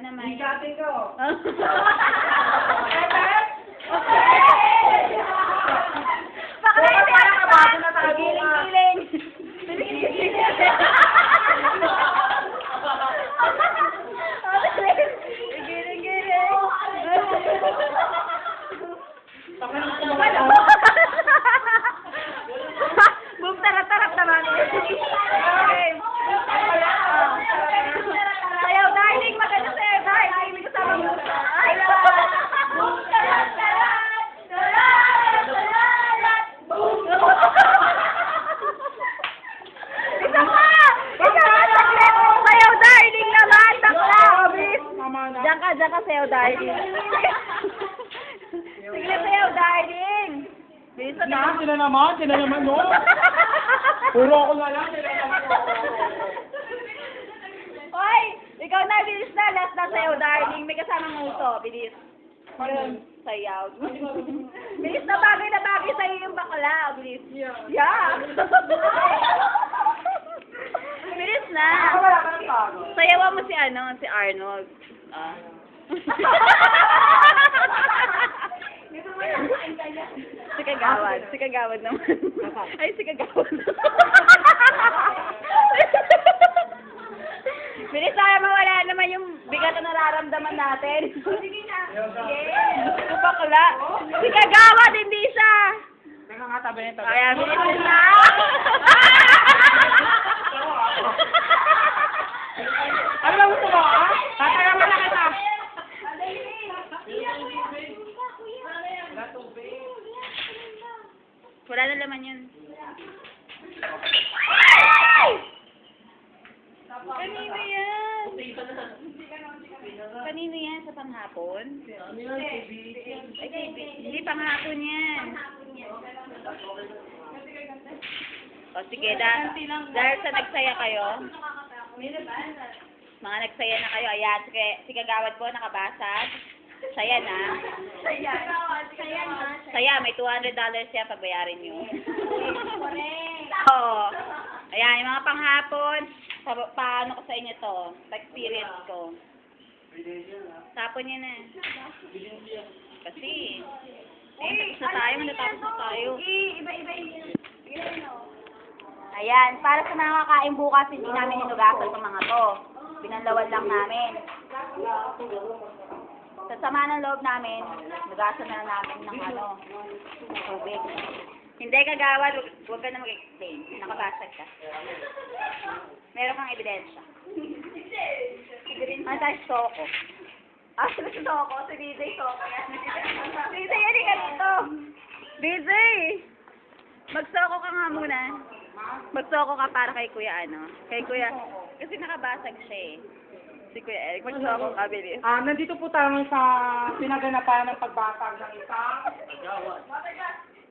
naman. Bigatin ko. Bakit? Parang kabago na tayo. Giling-giling. Giling-giling. Boom, tarap-tarap naman. Okay. Sayaw, darling. Maganda sa'yo, darling. May kasama mo. Ay, boom, tarap-tarap. Isa pa! Saglit! Sayaw, darling naman! Bakla! Obis! Diyan ka, sayaw, darling. Sige, sayaw, darling! Bilis na Sila naman, no? Puro ako na lang, sila naman. Hoy! Ikaw na, bilis na. Last na sayaw, darling. May kasamang uso. Bilis. Yun, sayaw. Bilis na bagay sa'yo yung bakla. Bilis. Yeah. Bilis na. Wala ka ng tago. Sayawan mo si Arnold. Si Kagawad naman. Ay, si Kagawad. Bilis na, mawala naman yung bigat na nararamdaman natin. Sige na. Yes. Bakla. Si Kagawad, hindi siya. Teka nga, tabi nito. Kaya, bilis na. Ano ba gusto mo, ha? Tatayaman na kita. Wala na laman yun. Kanino yan? Kanino yan? Sa panghapon? Ay, hindi panghapon yan. O sige, dahil sa nagsaya kayo, mga nagsaya na kayo, ayan, si Kagawad po nakabasag. Saya na. Saya, may $200 siya, pagbayarin nyo. Oo. Ayan, yung mga panghapon, paano ko sa inyo to? Experience ko. Tapon nyo na. Kasi, natapos na tayo. Ayan, para sa mga kakain bukas, hindi namin hinugasan itong mga to. Pinanlawan lang namin. Sa sama ng loob namin, nugasan na namin ng tubig. Hindi, Kagawad, huwag ka na mag-explain. Nakabasag ka. Meron kang ebidensya. Ano tayo, Soko? Si Soko? Si DJ Soko yan. DJ, yan ka dito. DJ! Magsoko ka nga muna. Magsoko ka para kay Kuya Kay Kuya, kasi nakabasag siya eh. Si Kuya Eric, magsoko ka, bilis. Nandito po tayo sa pinaganapan ng pagbasag ng isang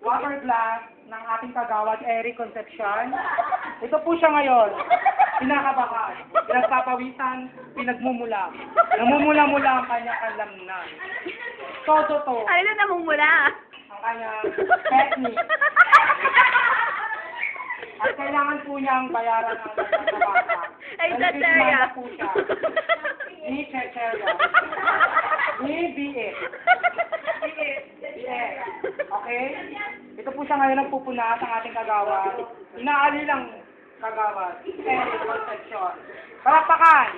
water glass ng ating kagawad, Eric Concepcion. Ito po siya ngayon. Pinakabakan, pinagpapawisan, pinagmumula. Namumula-mula ang kanyang kalamnan. Todo to. Ano na namumula? Ang kanyang technique. At kailangan po niyang bayaran ang nagkakabasa. Ay, Chacharia. po siya. Ni Chacharia. Ni B.S. B.S. Okay? Ito po siya ngayon ang pupuna sa ating kagawad. Inaali lang kagawad. Eric Concepcion. Palakpakan!